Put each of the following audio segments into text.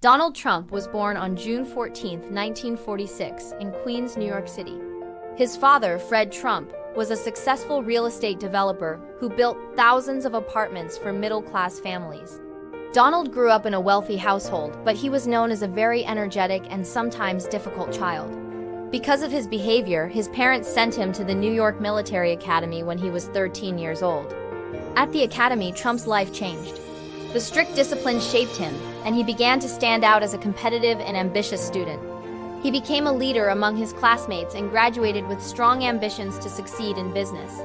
Donald Trump was born on June 14, 1946, in Queens, New York City. His father, Fred Trump, was a successful real estate developer who built thousands of apartments for middle-class families. Donald grew up in a wealthy household, but he was known as a very energetic and sometimes difficult child. Because of his behavior, his parents sent him to the New York Military Academy when he was 13 years old. At the academy, Trump's life changed. The strict discipline shaped him, and he began to stand out as a competitive and ambitious student. He became a leader among his classmates and graduated with strong ambitions to succeed in business.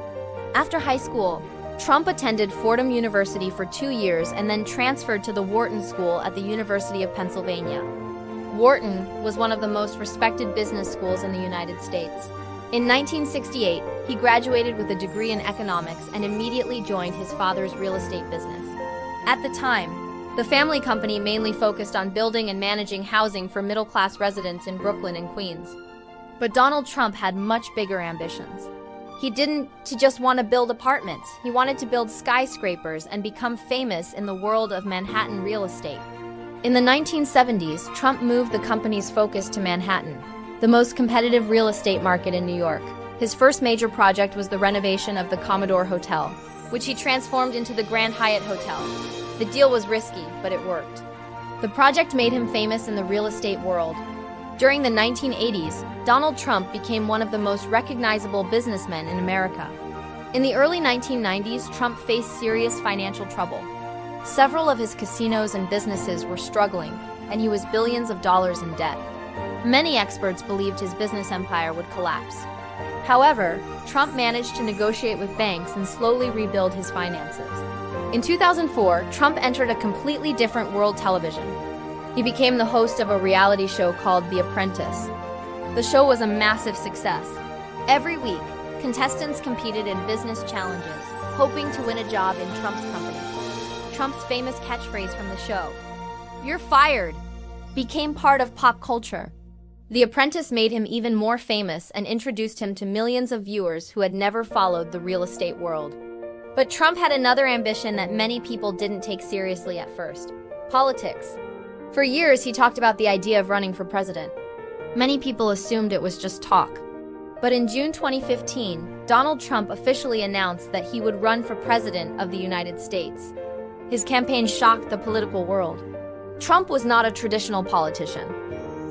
After high school, Trump attended Fordham University for 2 years and then transferred to the Wharton School at the University of Pennsylvania. Wharton was one of the most respected business schools in the United States. In 1968, he graduated with a degree in economics and immediately joined his father's real estate business. At the time, the family company mainly focused on building and managing housing for middle-class residents in Brooklyn and Queens. But Donald Trump had much bigger ambitions. He didn't just want to build apartments, he wanted to build skyscrapers and become famous in the world of Manhattan real estate. In the 1970s, Trump moved the company's focus to Manhattan, the most competitive real estate market in New York. His first major project was the renovation of the Commodore Hotel, which he transformed into the Grand Hyatt Hotel. The deal was risky, but it worked. The project made him famous in the real estate world. During the 1980s, Donald Trump became one of the most recognizable businessmen in America. In the early 1990s, Trump faced serious financial trouble. Several of his casinos and businesses were struggling, and he was billions of dollars in debt. Many experts believed his business empire would collapse. However, Trump managed to negotiate with banks and slowly rebuild his finances. In 2004, Trump entered a completely different world television. He became the host of a reality show called The Apprentice. The show was a massive success. Every week, contestants competed in business challenges, hoping to win a job in Trump's company. Trump's famous catchphrase from the show, "You're fired," became part of pop culture. The Apprentice made him even more famous and introduced him to millions of viewers who had never followed the real estate world. But Trump had another ambition that many people didn't take seriously at first: politics. For years, he talked about the idea of running for president. Many people assumed it was just talk. But in June 2015, Donald Trump officially announced that he would run for president of the United States. His campaign shocked the political world. Trump was not a traditional politician.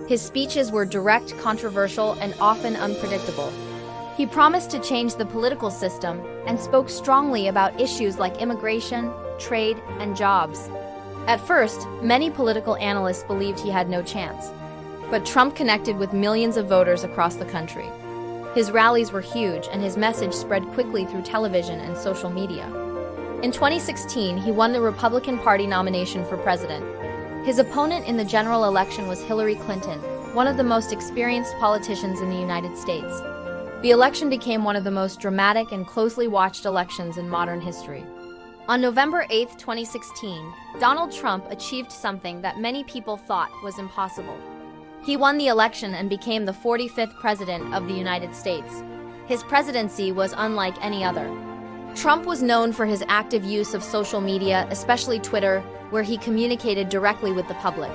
His speeches were direct, controversial, and often unpredictable. He promised to change the political system and spoke strongly about issues like immigration, trade, and jobs. At first, many political analysts believed he had no chance. But Trump connected with millions of voters across the country. His rallies were huge, and his message spread quickly through television and social media. In 2016, he won the Republican Party nomination for president. His opponent in the general election was Hillary Clinton, one of the most experienced politicians in the United States. The election became one of the most dramatic and closely watched elections in modern history. On November 8, 2016, Donald Trump achieved something that many people thought was impossible. He won the election and became the 45th president of the United States. His presidency was unlike any other. Trump was known for his active use of social media, especially Twitter, where he communicated directly with the public.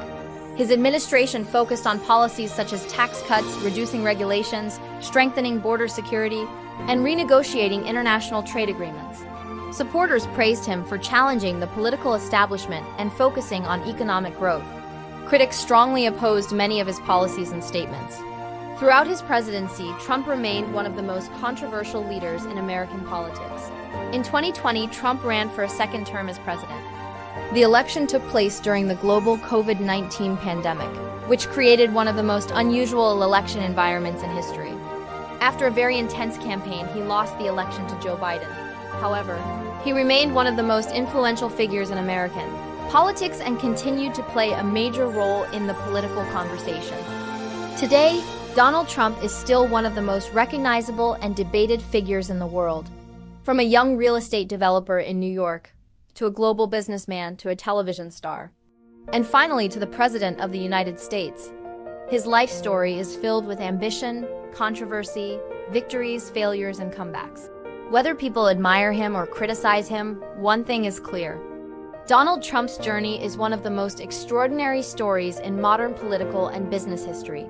His administration focused on policies such as tax cuts, reducing regulations, strengthening border security, and renegotiating international trade agreements. Supporters praised him for challenging the political establishment and focusing on economic growth. Critics strongly opposed many of his policies and statements. Throughout his presidency, Trump remained one of the most controversial leaders in American politics. In 2020, Trump ran for a second term as president. The election took place during the global COVID-19 pandemic, which created one of the most unusual election environments in history. After a very intense campaign, he lost the election to Joe Biden. However, he remained one of the most influential figures in American politics and continued to play a major role in the political conversation. Today, Donald Trump is still one of the most recognizable and debated figures in the world. From a young real estate developer in New York, to a global businessman, to a television star, and finally to the President of the United States. His life story is filled with ambition, controversy, victories, failures, and comebacks. Whether people admire him or criticize him, one thing is clear: Donald Trump's journey is one of the most extraordinary stories in modern political and business history.